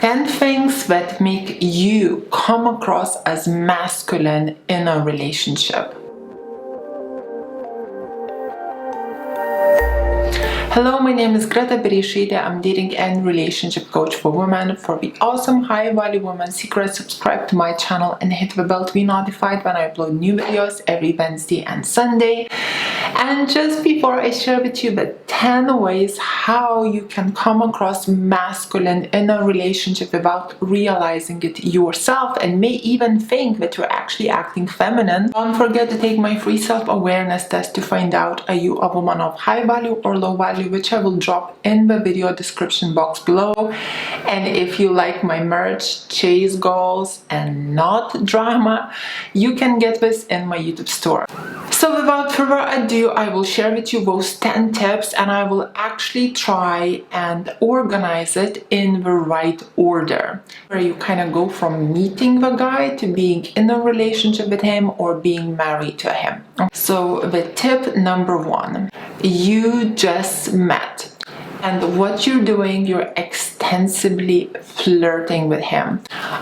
10 things that make you come across as masculine in a relationship. Hello, my name is Greta Bereisaite. I'm dating and relationship coach for women. For the awesome high-value women secret, subscribe to my channel and hit the bell to be notified when I upload new videos every Wednesday and Sunday. And just before I share with you the 10 ways how you can come across masculine in a relationship without realizing it yourself and may even think that you're actually acting feminine, don't forget to take my free self-awareness test to find out, are you a woman of high value or low value, which I will drop in the video description box below. And if you like my merch, chase goals and not drama, you can get this in my YouTube store. So without further ado, I will share with you those 10 tips, and I will actually try and organize it in the right order, where you kind of go from meeting the guy to being in a relationship with him or being married to him. So the tip number 1, you just met. And what you're doing, you're extensively flirting with him.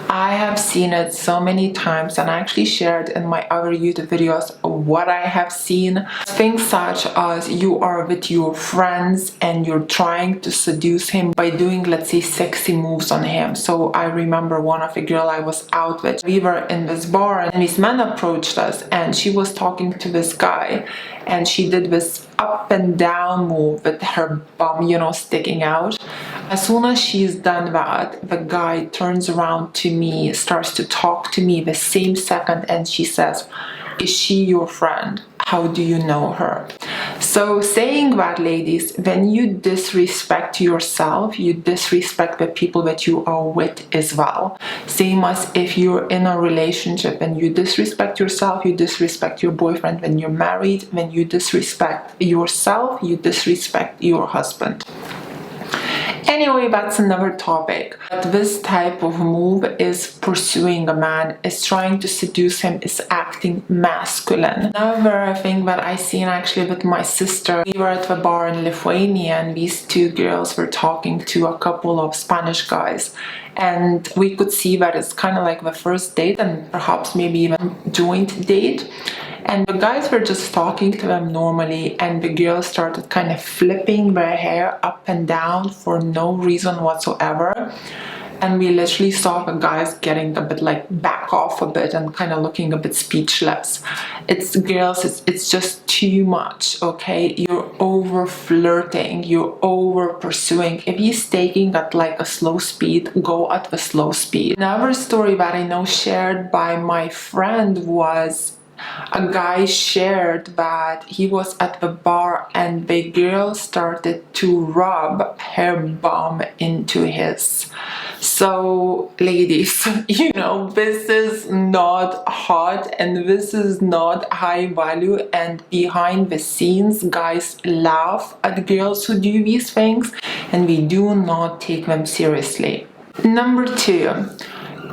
I have seen it so many times, and I actually shared in my other YouTube videos what I have seen. Things such as you are with your friends and you're trying to seduce him by doing, let's say, sexy moves on him. So I remember one of a girl I was out with. We were in this bar and this man approached us and she was talking to this guy, and she did this up and down move with her bum, sticking out. As soon as she's done that, the guy turns around to me, starts to talk to me the same second, and she says, "Is she your friend? How do you know her?" So saying that, ladies, when you disrespect yourself, you disrespect the people that you are with as well. Same as if you're in a relationship and you disrespect yourself, you disrespect your boyfriend. When you're married, when you disrespect yourself, you disrespect your husband. Anyway, that's another topic. But this type of move is pursuing a man, is trying to seduce him, is acting masculine. Another thing that I seen actually with my sister, we were at the bar in Lithuania and these two girls were talking to a couple of Spanish guys. And we could see that it's kind of like the first date and perhaps maybe even joint date. And the guys were just talking to them normally, and the girls started kind of flipping their hair up and down for no reason whatsoever. And we literally saw the guys getting a bit like back off a bit and kind of looking a bit speechless. It's girls, it's just too much, okay? You're over flirting, you're over pursuing. If he's taking at like a slow speed, go at the slow speed. Another story that I know shared by my friend was a guy shared that he was at the bar and the girl started to rub her bum into his. So ladies, this is not hot and this is not high value, and behind the scenes guys laugh at girls who do these things and we do not take them seriously. Number 2,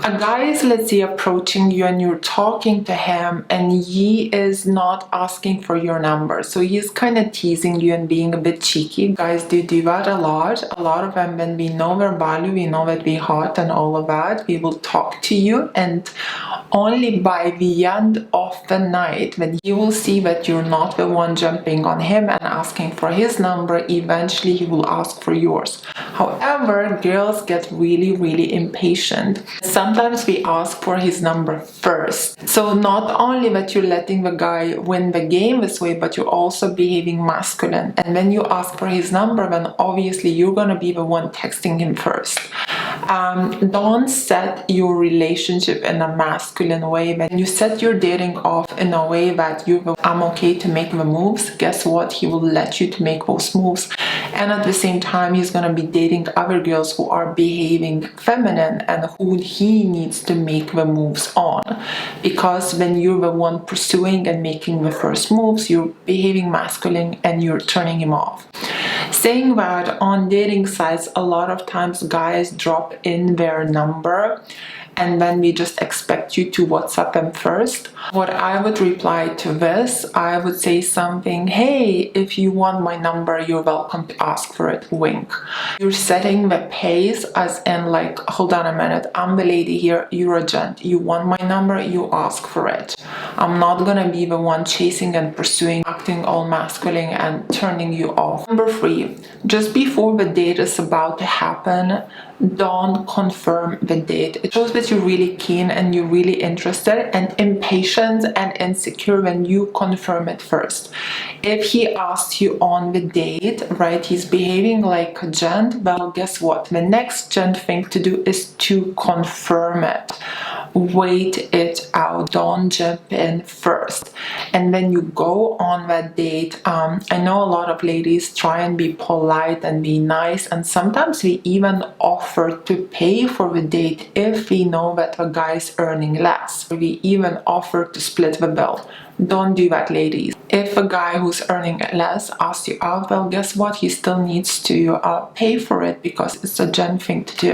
a guy is, let's say, approaching you and you're talking to him and he is not asking for your number. So he's kind of teasing you and being a bit cheeky. Guys do that a lot. A lot of them, when we know their value, we know that we're hot and all of that, we will talk to you, and only by the end of the night, when he will see that you're not the one jumping on him and asking for his number, eventually he will ask for yours. However, girls get really, really impatient. Sometimes we ask for his number first. So not only that you're letting the guy win the game this way, but you're also behaving masculine. And when you ask for his number, then obviously you're going to be the one texting him first. Don't set your relationship in a masculine way. When you set your dating off in a way that I'm okay to make the moves, guess what? He will let you to make those moves. And at the same time, he's going to be dating other girls who are behaving feminine and who he needs to make the moves on. Because when you're the one pursuing and making the first moves, you're behaving masculine and you're turning him off. Saying that on dating sites, a lot of times guys drop in their number and then we just expect you to WhatsApp them first. What I would reply to this, I would say something, hey, if you want my number, you're welcome to ask for it, wink. You're setting the pace as in like, hold on a minute, I'm the lady here, you're a gent. You want my number, you ask for it. I'm not gonna be the one chasing and pursuing, acting all masculine and turning you off. Number 3, just before the date is about to happen, don't confirm the date. It shows that you're really keen and you're really interested and impatient and insecure when you confirm it first. If he asks you on the date, right, he's behaving like a gent, well, guess what? The next gent thing to do is to confirm it. Wait it out, don't jump in first. And then you go on that date. I know a lot of ladies try and be polite and be nice, and sometimes we even offer to pay for the date if we know that the guy's earning less. We even offer to split the bill. Don't do that, ladies. If a guy who's earning less asks you out, well, guess what? He still needs to pay for it because it's a gent thing to do.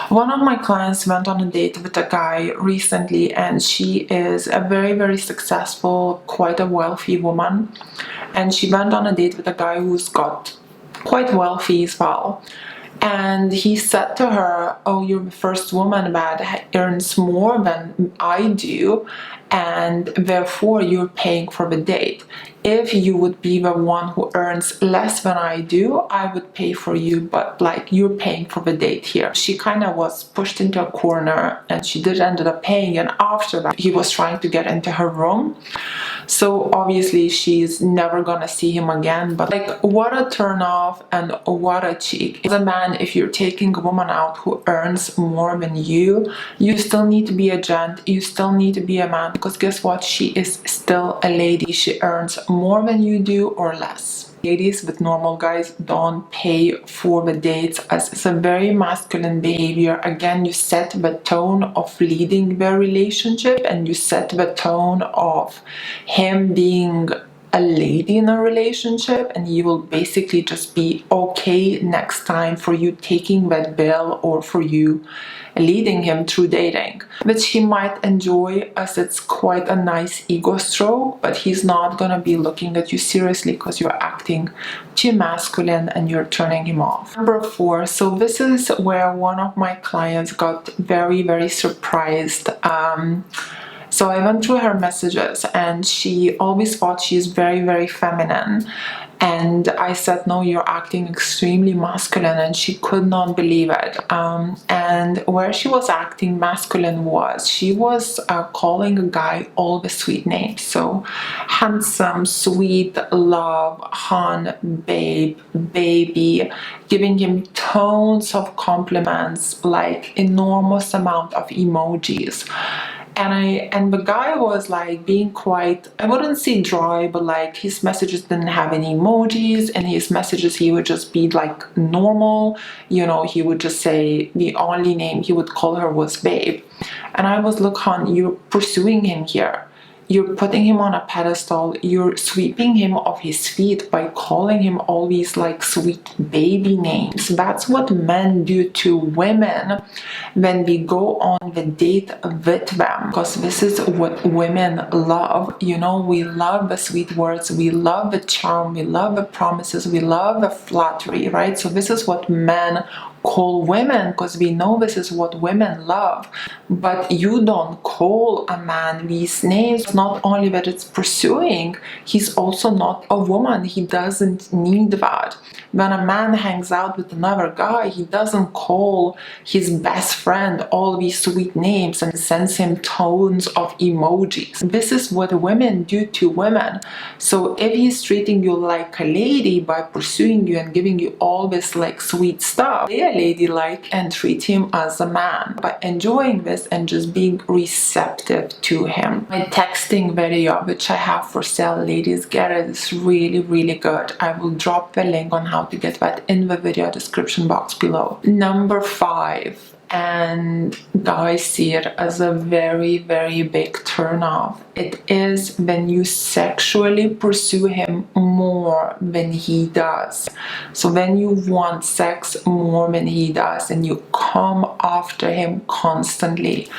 One of my clients went on a date with a guy recently, and she is a very, very successful, quite a wealthy woman. And she went on a date with a guy who's got quite wealthy as well. And he said to her, oh, you're the first woman that earns more than I do, and therefore you're paying for the date. If you would be the one who earns less than I do, I would pay for you, but like, you're paying for the date here. She kind of was pushed into a corner and she did ended up paying, and after that he was trying to get into her room. So obviously she's never gonna see him again, but like, what a turn off and what a cheek. As a man, if you're taking a woman out who earns more than you still need to be a gent, you still need to be a man, because guess what? She is still a lady. She earns more than you do or less. Ladies with normal guys don't pay for the dates, as it's a very masculine behavior. Again, you set the tone of leading the relationship and you set the tone of him being a lady in a relationship, and he will basically just be okay next time for you taking that bill or for you leading him through dating, which he might enjoy as it's quite a nice ego stroke, but he's not gonna be looking at you seriously because you're acting too masculine and you're turning him off. Number 4, so this is where one of my clients got very, very surprised. So I went through her messages and she always thought she's very, very feminine. And I said, no, you're acting extremely masculine, and she could not believe it. And where she was acting masculine was, she was calling a guy all the sweet names. So handsome, sweet, love, hon, babe, baby, giving him tons of compliments, like enormous amount of emojis. And the guy was like being quite, I wouldn't say dry, but like his messages didn't have any emojis, and his messages he would just be like normal, you know, he would just say the only name he would call her was babe. And I was, look, hon, you're pursuing him here. You're putting him on a pedestal, you're sweeping him off his feet by calling him all these like sweet baby names. That's what men do to women when we go on the date with them, because this is what women love. You know, we love the sweet words, we love the charm, we love the promises, we love the flattery, right? So this is what men call women, because we know this is what women love. But you don't call a man these names. Not only that it's pursuing, he's also not a woman. He doesn't need that. When a man hangs out with another guy, he doesn't call his best friend all these sweet names and sends him tons of emojis. This is what women do to women. So if he's treating you like a lady by pursuing you and giving you all this like sweet stuff, be a ladylike and treat him as a man by enjoying this and just being receptive to him. My texting video, which I have for sale, ladies, get it, is really, really good. I will drop the link on how to get that in the video description box below. Number 5, and guys see it as a very, very big turn off. It is when you sexually pursue him more than he does. So when you want sex more than he does and you come after him constantly,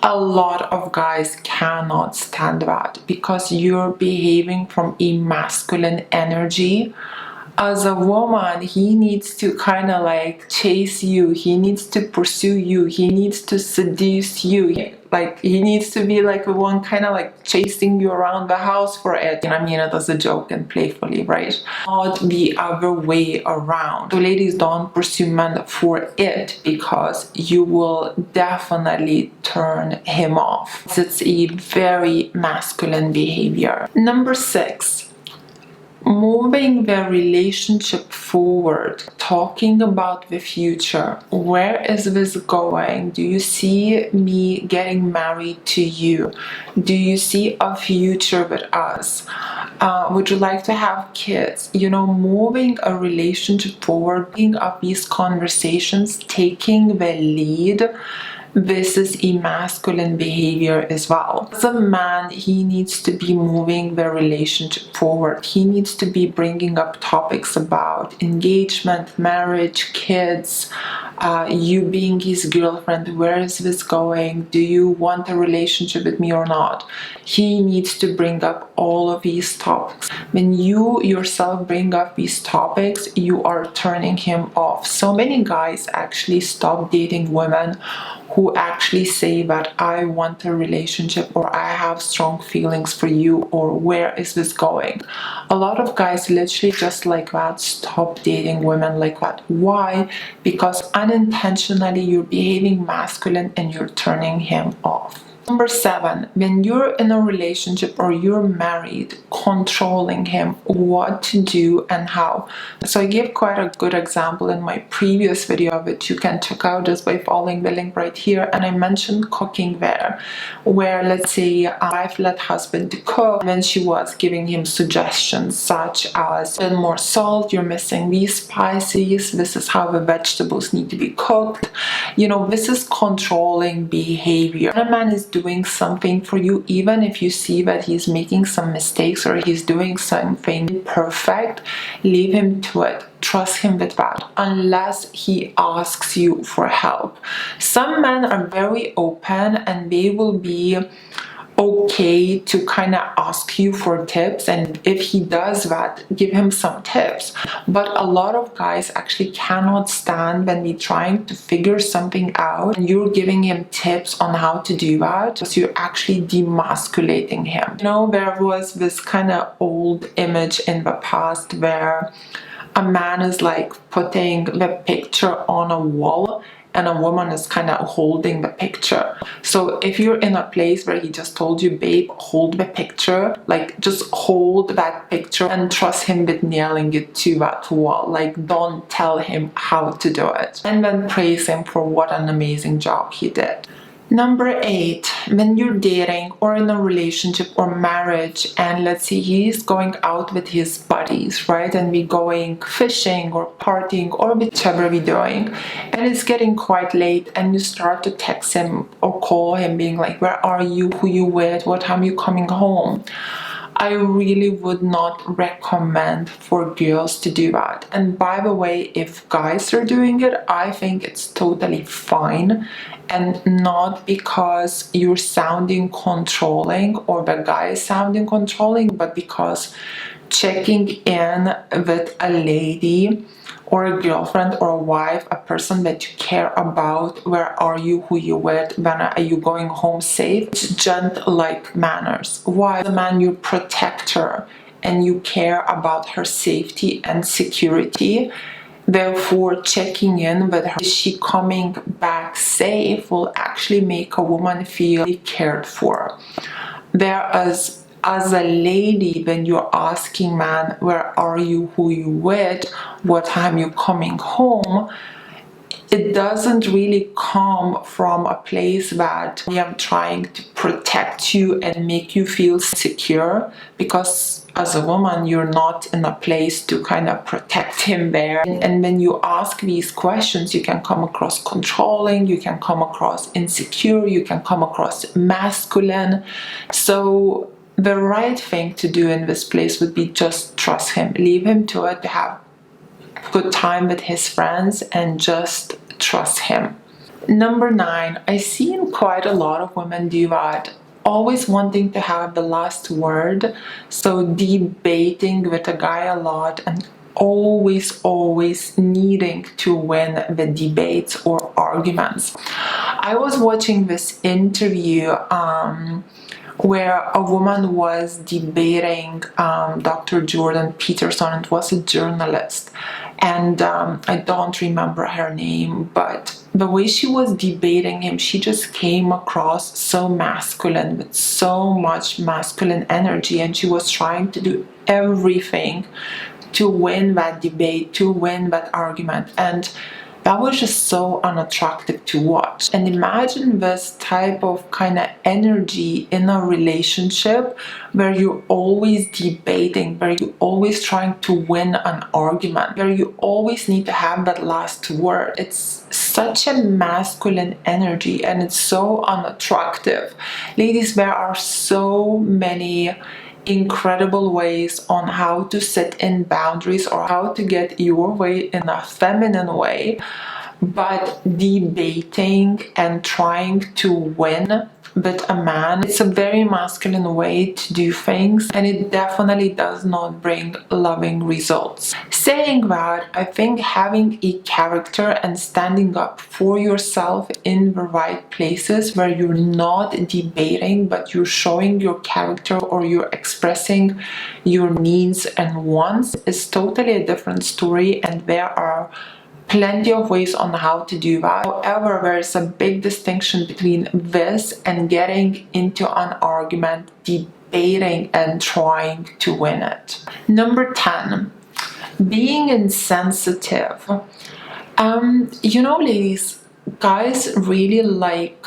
a lot of guys cannot stand that because you're behaving from a masculine energy. As a woman, he needs to kind of like chase you, he needs to pursue you, he needs to seduce you, like he needs to be like the one kind of like chasing you around the house for it. And I mean it as a joke and playfully, right? Not the other way around. So ladies, don't pursue men for it, because you will definitely turn him off. It's a very masculine behavior. Number 6, moving the relationship forward, talking about the future. Where is this going? Do you see me getting married to you? Do you see a future with us? Would you like to have kids? You know, moving a relationship forward, being up these conversations, taking the lead. This is a masculine behavior as well. As a man, he needs to be moving the relationship forward. He needs to be bringing up topics about engagement, marriage, kids, you being his girlfriend. Where is this going? Do you want a relationship with me or not? He needs to bring up all of these topics. When you yourself bring up these topics, you are turning him off. So many guys actually stop dating women who actually say that I want a relationship, or I have strong feelings for you, or where is this going? A lot of guys literally just like that stop dating women like that. Why? Because unintentionally you're behaving masculine and you're turning him off. Number 7, when you're in a relationship or you're married, controlling him, what to do and how. So I gave quite a good example in my previous video, which you can check out just by following the link right here. And I mentioned cooking there, where let's say a wife let husband to cook, and then she was giving him suggestions such as a little more salt, you're missing these spices, this is how the vegetables need to be cooked. You know, this is controlling behavior. When a man is doing something for you, even if you see that he's making some mistakes or he's doing something perfect, leave him to it. Trust him with that, unless he asks you for help. Some men are very open and they will be okay to kind of ask you for tips, and if he does that, give him some tips. But a lot of guys actually cannot stand when we're trying to figure something out and you're giving him tips on how to do that, so you're actually demasculating him. You know, there was this kind of old image in the past where a man is like putting the picture on a wall and a woman is kind of holding the picture. So if you're in a place where he just told you, babe, hold the picture, like just hold that picture and trust him with nailing it to that wall. Like, don't tell him how to do it, and then praise him for what an amazing job he did. Number 8, when you're dating or in a relationship or marriage, and let's say he's going out with his buddies, right? And we're going fishing or partying or whichever we're doing, and it's getting quite late, and you start to text him or call him being like, where are you? Who you with? What time are you coming home? I really would not recommend for girls to do that. And by the way, if guys are doing it, I think it's totally fine, and not because you're sounding controlling or the guy is sounding controlling, but because checking in with a lady or a girlfriend or a wife, a person that you care about, where are you, who you with, when are you going home safe, it's gent-like manners. Why? As a man, you protect her and you care about her safety and security. Therefore, checking in with her, is she coming back safe, will actually make a woman feel cared for. Whereas as a lady, when you're asking man, where are you, who you with, what time you coming home, it doesn't really come from a place that I am trying to protect you and make you feel secure, because as a woman you're not in a place to kind of protect him there. And when you ask these questions, you can come across controlling, you can come across insecure, you can come across masculine. So the right thing to do in this place would be just trust him, leave him to it, to have good time with his friends, and just trust him. Number 9, I see in quite a lot of women do that, always wanting to have the last word, so debating with a guy a lot and always needing to win the debates or arguments. I was watching this interview where a woman was debating Dr. Jordan Peterson. It was a journalist, and I don't remember her name, but the way she was debating him, she just came across so masculine, with so much masculine energy, and she was trying to do everything to win that debate, to win that argument, and that was just so unattractive to watch. And imagine this type of kind of energy in a relationship where you're always debating, where you're always trying to win an argument, where you always need to have that last word. It's such a masculine energy and it's so unattractive. Ladies, there are so many incredible ways on how to set in boundaries or how to get your way in a feminine way, but debating and trying to win with a man, it's a very masculine way to do things, and it definitely does not bring loving results. Saying that, I think having a character and standing up for yourself in the right places where you're not debating but you're showing your character or you're expressing your needs and wants is totally a different story, and there are plenty of ways on how to do that. However, there is a big distinction between this and getting into an argument, debating and trying to win it. Number 10, being insensitive. Ladies, guys really like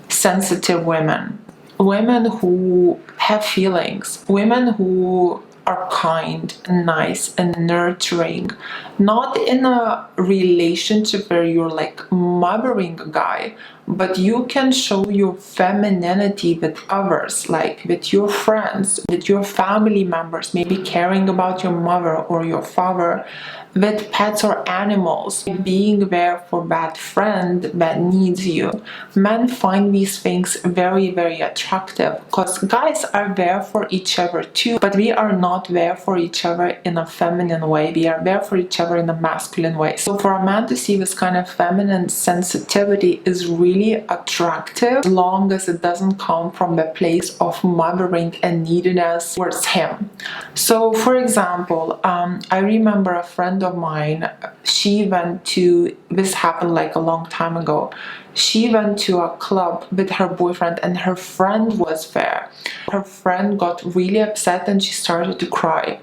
sensitive women. Women who have feelings, women who are kind and nice and nurturing, not in a relationship where you're like mothering a guy, but you can show your femininity with others, like with your friends, with your family members, maybe caring about your mother or your father, with pets or animals, being there for that friend that needs you. Men find these things very attractive because guys are there for each other too, but we are not there for each other in a feminine way. We are there for each other in a masculine way. So for a man to see this kind of feminine sensitivity is really attractive, as long as it doesn't come from the place of mothering and neediness towards him. So for example, I remember a friend of mine, this happened like a long time ago. She went to a club with her boyfriend and her friend was there. Her friend got really upset and she started to cry.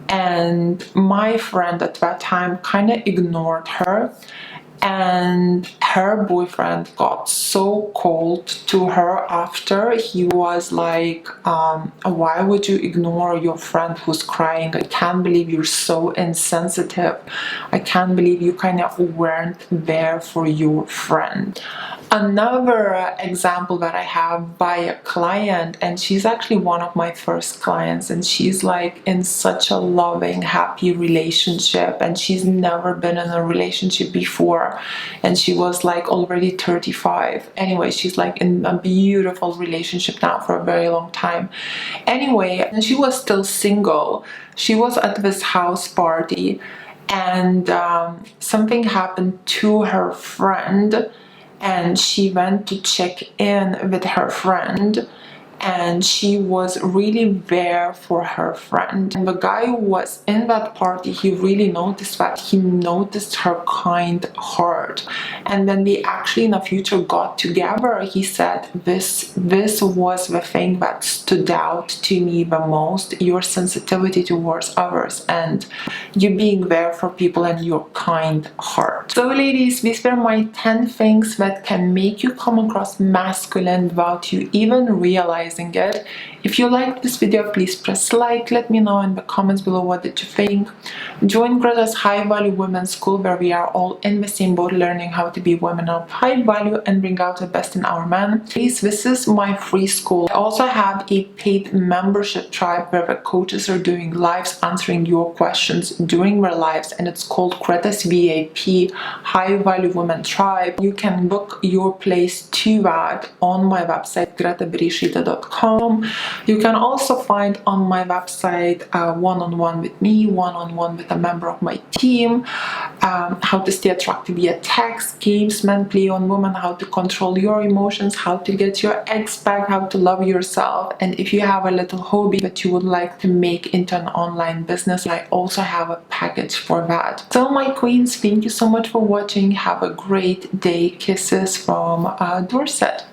And my friend at that time kind of ignored her. And her boyfriend got so cold to her after. He was like, why would you ignore your friend who's crying? I can't believe you're so insensitive. I can't believe you kind of weren't there for your friend. Another example that I have by a client, and she's actually one of my first clients, and she's like in such a loving, happy relationship, and she's never been in a relationship before, and she was like already 35. Anyway, she's like in a beautiful relationship now for a very long time. Anyway, and she was still single. She was at this house party, and something happened to her friend, and she went to check in with her friend, and she was really there for her friend. And the guy who was in that party, he really noticed that. He noticed her kind heart. And when they actually in the future got together, he said, this was the thing that stood out to me the most, your sensitivity towards others and you being there for people and your kind heart. So ladies, these were my 10 things that can make you come across masculine without you even realizing it. If you liked this video, please press like. Let me know in the comments below what did you think. Join Greta's High Value Women's School, where we are all in the same boat, learning how to be women of high value and bring out the best in our men. Please, this is my free school. I also have a paid membership tribe where the coaches are doing lives answering your questions during their lives, and it's called Greta's VIP High Value Women Tribe. You can book your place to that on my website gretabereisaite.com. You can also find on my website one-on-one with me, one-on-one with a member of my team, how to stay attractive via text, games men play on women, how to control your emotions, how to get your ex back, how to love yourself. And if you have a little hobby that you would like to make into an online business, I also have a package for that. So my queens, thank you so much for watching. Have a great day. Kisses from Dorset.